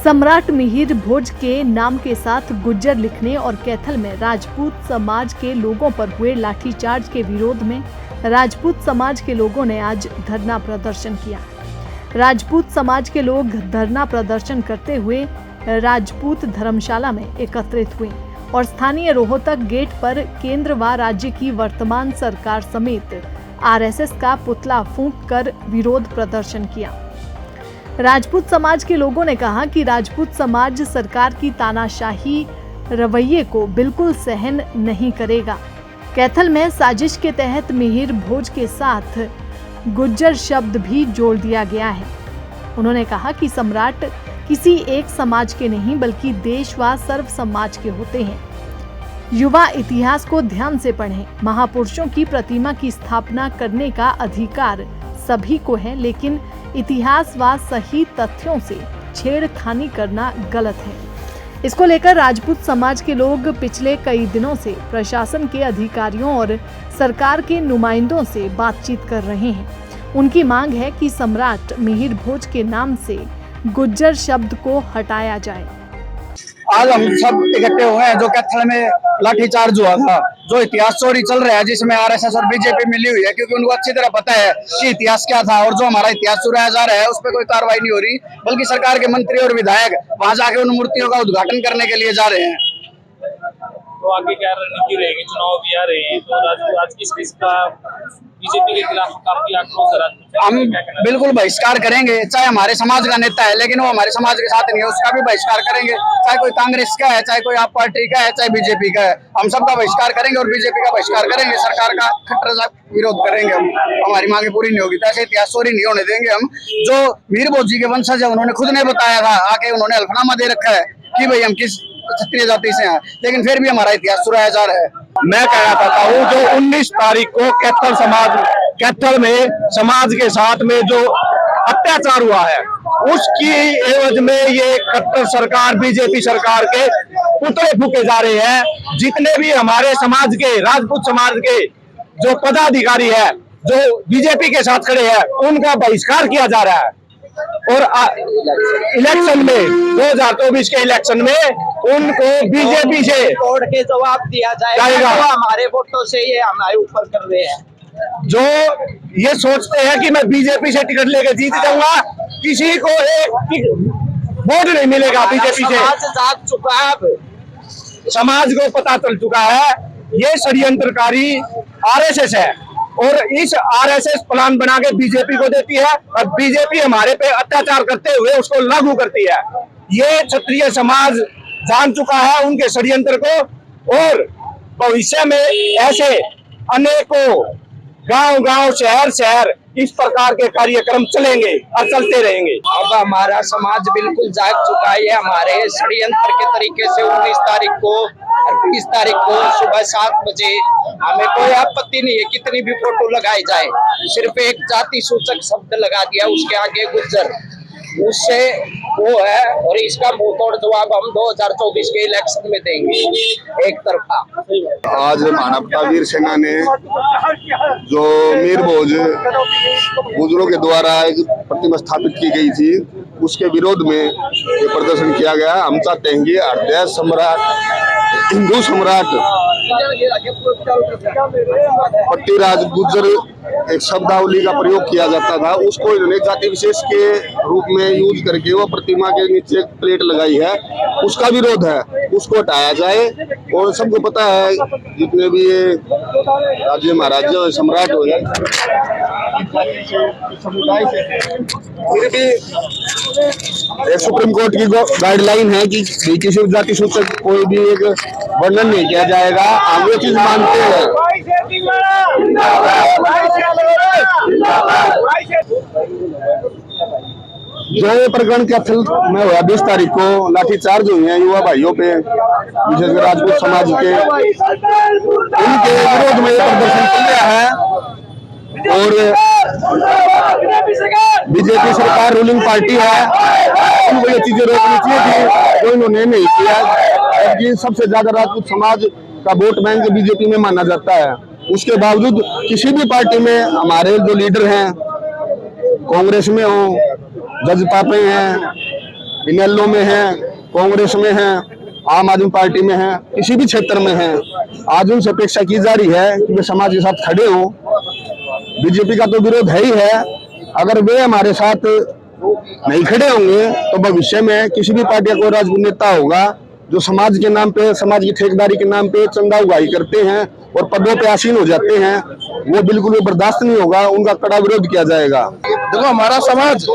सम्राट मिहिर भोज के नाम के साथ गुज्जर लिखने और कैथल में राजपूत समाज के लोगों पर हुए लाठीचार्ज के विरोध में राजपूत समाज के लोगों ने आज धरना प्रदर्शन किया। राजपूत समाज के लोग धरना प्रदर्शन करते हुए राजपूत धर्मशाला में एकत्रित हुए और स्थानीय रोहतक गेट पर केंद्र व राज्य की वर्तमान सरकार समेत आरएसएस का पुतला फूंक कर विरोध प्रदर्शन किया। राजपूत समाज के लोगों ने कहा कि राजपूत समाज सरकार की तानाशाही रवैये को बिल्कुल सहन नहीं करेगा। कैथल में साजिश के तहत मिहिर भोज के साथ गुज्जर शब्द भी जोड़ दिया गया है। उन्होंने कहा कि सम्राट किसी एक समाज के नहीं बल्कि देश व सर्व समाज के होते हैं। युवा इतिहास को ध्यान से पढ़ें। महापुरुषों की प्रतिमा की स्थापना करने का अधिकार सभी को है, लेकिन इतिहास व सही तथ्यों से छेड़खानी करना गलत है। इसको लेकर राजपूत समाज के लोग पिछले कई दिनों से प्रशासन के अधिकारियों और सरकार के नुमाइंदों से बातचीत कर रहे हैं। उनकी मांग है कि सम्राट मिहिर भोज के नाम से गुज्जर शब्द को हटाया जाए। आज हम सब इकट्ठे हुए हैं जो कैथल में लाठीचार्ज हुआ था, जो इतिहास चोरी चल रहा है जिसमें आरएसएस और बीजेपी मिली हुई है, क्योंकि उनको अच्छी तरह पता है कि इतिहास क्या था और जो हमारा इतिहास चुराया जा रहा है उस पर कोई कार्रवाई नहीं हो रही, बल्कि सरकार के मंत्री और विधायक वहां जाके उन मूर्तियों का उद्घाटन करने के लिए जा रहे हैं। तो आगे क्या रणनीति रहेगी? चुनाव भी आ रहे हैं, तो आज किस किस का बीजेपी के खिलाफ काफी आक्रोश है। हम बिल्कुल बहिष्कार करेंगे, चाहे हमारे समाज का नेता है लेकिन वो हमारे समाज के साथ नहीं है, उसका भी बहिष्कार करेंगे। चाहे कोई कांग्रेस का है, चाहे कोई आप पार्टी का है, चाहे बीजेपी का है, हम सबका बहिष्कार करेंगे और बीजेपी का बहिष्कार करेंगे। सरकार का खट्टर विरोध करेंगे। हम हमारी मांगे पूरी नहीं होगी तो ऐसे इतिहास चोरी नहीं होने देंगे। हम जो मिहिर भोज जी के वंशज है उन्होंने खुद ने बताया था, आके उन्होंने हल्फनामा दे रखा है कि भाई हम किस क्षत्रिय जाति से हैं, लेकिन फिर भी हमारा इतिहास चुराया जा रहा है। मैं कहना चाहता हूँ जो 19 तारीख को कैथल में समाज के साथ में जो अत्याचार हुआ है उसकी एवज में ये कट्टर सरकार बीजेपी सरकार के पुतले फूके जा रहे हैं। जितने भी हमारे समाज के राजपूत समाज के जो पदाधिकारी है जो बीजेपी के साथ खड़े हैं उनका बहिष्कार किया जा रहा है और इलेक्शन में 2024 के इलेक्शन में उनको बीजेपी से तोड़ के जवाब दिया जाएगा। तो हमारे वोटों से ये हमारे ऊपर कर रहे हैं। जो ये सोचते हैं कि मैं बीजेपी से टिकट लेकर जीत जाऊंगा, किसी को एक वोट नहीं मिलेगा बीजेपी से। समाज जाग चुका है, समाज को पता चल चुका है ये षड्यंत्रकारी आरएसएस है और इस आरएसएस प्लान बना के बीजेपी को देती है और बीजेपी हमारे पे अत्याचार करते हुए उसको लागू करती है। ये क्षत्रिय समाज जान चुका है उनके षड्यंत्र को और भविष्य में ऐसे अनेकों गांव-गांव शहर इस प्रकार के कार्यक्रम चलेंगे और चलते रहेंगे। अब हमारा समाज बिल्कुल जाग चुका है। हमारे षड्यंत्र के तरीके से 19 तारीख को और 20 तारीख को सुबह 7 बजे हमें कोई आपत्ति नहीं है कितनी भी फोटो लगाई जाए, सिर्फ एक जाति सूचक शब्द लगा दिया उसके आगे गुज्जर, उससे वो है। और इसका मुंह तोड़ जवाब हम 2024 के इलेक्शन में देंगे एक तरफा। आज मानवता वीर सेना ने जो मिहिर भोज गुजरों के द्वारा एक प्रतिमा स्थापित की गई थी उसके विरोध में ये प्रदर्शन किया गया। हम चाहते हैं कि हृदय सम्राट हिंदू सम्राट पट्टीराज गुज्जर एक शब्दावली का प्रयोग किया जाता था, उसको इन्होंने जाति विशेष के रूप में यूज करके वो प्रतिमा के नीचे एक प्लेट लगाई है, उसका विरोध है, उसको हटाया जाए। और सबको पता है जितने भी ये राज्य महाराजा सम्राट हो गए समुदाय से, फिर भी सुप्रीम कोर्ट की गाइडलाइन है कि किसी जाति सूचक कोई भी एक वर्णन नहीं किया जाएगा। हम ये चीज मानते हैं। जो ये प्रकरण कैथल में हुआ 20 तारीख को लाठीचार्ज हुए हैं युवा भाइयों पे, विशेषकर राजपूत समाज के, उनके विरोध में ये प्रदर्शन चल रहा है और बीजेपी सरकार रूलिंग पार्टी है, उनको ये चीजें रोकनी चाहिए थी जो इन्होंने नहीं किया। ये सबसे ज्यादा राजपूत समाज का वोट बैंक बीजेपी में माना जाता है, उसके बावजूद किसी भी पार्टी में हमारे जो लीडर हैं, कांग्रेस में हो, जजपा पे हैं इनेलो में है, कांग्रेस में है, आम आदमी पार्टी में है, किसी भी क्षेत्र में है, आज उनसे अपेक्षा की जा रही है कि वे समाज के साथ खड़े हों। बीजेपी का तो विरोध है ही है। अगर वे हमारे साथ नहीं खड़े होंगे तो भविष्य में किसी भी पार्टी का कोई राजनीतिक नेता होगा जो समाज के नाम पे, समाज की ठेकेदारी के नाम पे चंदा उगाही करते हैं और पदों पे आसीन हो जाते हैं, वो बिल्कुल भी बर्दाश्त नहीं होगा, उनका कड़ा विरोध किया जाएगा। देखो, हमारा समाज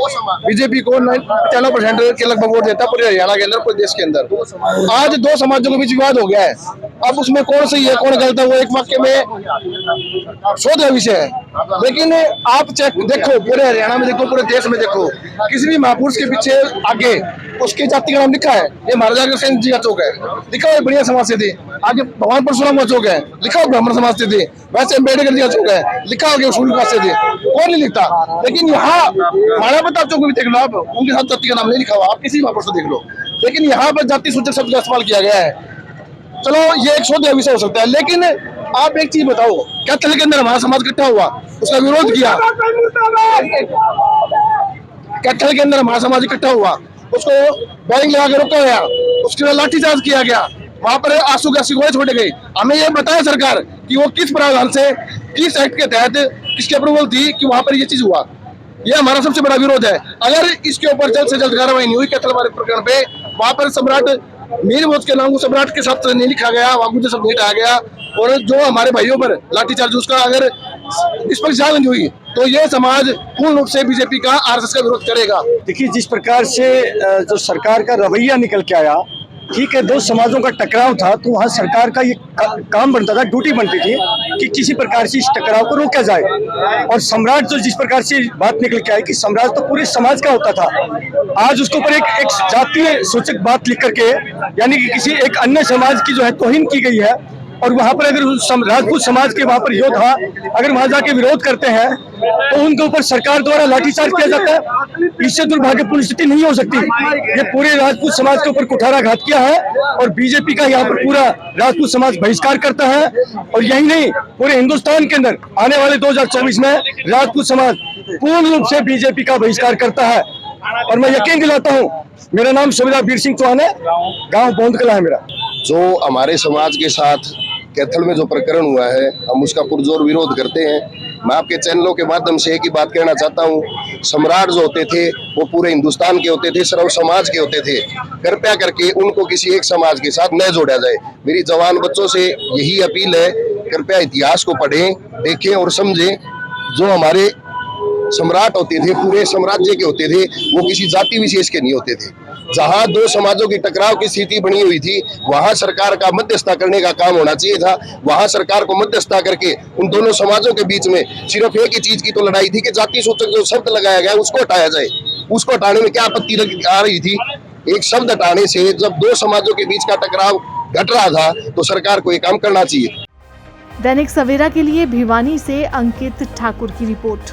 बीजेपी को 95% के लगभग वोट देता है पूरे हरियाणा के अंदर, पूरे देश के अंदर। आज दो समाजों के बीच विवाद हो गया है। अब उसमें कौन सही है कौन गलत है वो एक वाक्य में शोध का विषय है। लेकिन आप चेक देखो, पूरे हरियाणा में देखो, पूरे देश में देखो, किसी भी महापुरुष के पीछे आगे उसकी जाति का नाम लिखा है। ये महाराजा अग्रसेन जी का चौक है, लिखा हुआ बढ़िया समाज से थे। आगे भगवान परशुराम का चौक है, लिखा हुआ ब्राह्मण समाज से थे। वैसे अम्बेडकर जी का चौक है, लिखा हुआ सूर्य कास्ट से थे। कौन नहीं लिखता? लेकिन यहाँ महाराणा प्रताप चौक में देख लो आप, उनके साथ जाति का नाम नहीं लिखा हुआ। आप किसी महापुरुष को देख लो, लेकिन यहाँ पर जाति सूचक शब्द का इस्तेमाल किया गया है। चलो, ये एक शोध विषय हो सकता है, लेकिन आप एक चीज बताओ, कैथल के अंदर हमारा समाज इकट्ठा हुआ, उसका विरोध किया। कैथल के अंदर हमारा समाज इकट्ठा हुआ, उसको बैरिंग लगा के रोका गया, उसके बाद लाठीचार्ज किया गया, वहां पर आंसू गैस की गोले छोड़े गए। हमें यह बताया सरकार कि वो किस प्रावधान से, किस एक्ट के तहत, किसकी अप्रूवल थी कि वहां पर ये चीज हुआ। ये हमारा सबसे बड़ा विरोध है। अगर इसके ऊपर जल्द से जल्द कार्रवाई नहीं हुई कैथल प्रकरण पे, वहां पर सम्राट मीर मोज के नाम को सम्राट के साथ नहीं लिखा गया, वहां मुझे सब नहीं हटाया गया, और जो हमारे भाइयों पर लाठीचार्ज उसका अगर इस पर जांच नहीं हुई तो ये समाज पूर्ण रूप से बीजेपी का, आरएसएस का विरोध करेगा। देखिए, जिस प्रकार से जो सरकार का रवैया निकल के आया, ठीक है, दो समाजों का टकराव था, तो वहाँ सरकार का ये काम बनता था, ड्यूटी बनती थी कि किसी प्रकार से इस टकराव को रोका जाए। और सम्राट जो जिस प्रकार से बात निकल के आई कि सम्राट तो पूरे समाज का होता था, आज उसके ऊपर एक जातीय सूचक बात लिख करके, यानी कि किसी एक अन्य समाज की जो है तौहीन की गई है। और वहां पर अगर राजपूत समाज के वहां पर योद्धा अगर वहां जाके विरोध करते हैं तो उनके ऊपर सरकार द्वारा लाठीचार्ज किया जाता है। इससे दुर्भाग्यपूर्ण स्थिति नहीं हो सकती। ये पूरे राजपूत समाज के ऊपर कुठाराघात किया है और बीजेपी का यहाँ पर पूरा राजपूत समाज बहिष्कार करता है। और यही नहीं, पूरे हिंदुस्तान के अंदर आने वाले 2024 में राजपूत समाज पूर्ण रूप से बीजेपी का बहिष्कार करता है। और मैं यकीन दिलाता हूँ, मेरा नाम सुबेदार वीर सिंह चौहान है, गाँव बोंदकला है मेरा। जो हमारे समाज के साथ कैथल में जो प्रकरण हुआ है, हम उसका पुरजोर विरोध करते हैं। मैं आपके चैनलों के माध्यम से एक ही बात कहना चाहता हूँ, सम्राट जो होते थे वो पूरे हिंदुस्तान के होते थे, सर्व समाज के होते थे। कृपया करके उनको किसी एक समाज के साथ न जोड़ा जाए। मेरी जवान बच्चों से यही अपील है, कृपया इतिहास को पढ़ें, देखें और समझें। जो हमारे सम्राट होते थे, पूरे साम्राज्य के होते थे, वो किसी जाति विशेष के नहीं होते थे। जहां दो समाजों की टकराव की स्थिति बनी हुई थी, वहां सरकार का मध्यस्थता करने का काम होना चाहिए था। वहां सरकार को मध्यस्थता करके उन दोनों समाजों के बीच में सिर्फ एक ही चीज की तो लड़ाई थी कि जाति सूचक जो शब्द लगाया गया उसको हटाया जाए। उसको हटाने में क्या आपत्ति आ रही थी? एक शब्द हटाने से जब दो समाजों के बीच का टकराव घट रहा था तो सरकार को ये काम करना चाहिए। दैनिक सवेरा के लिए भिवानी से अंकित ठाकुर की रिपोर्ट।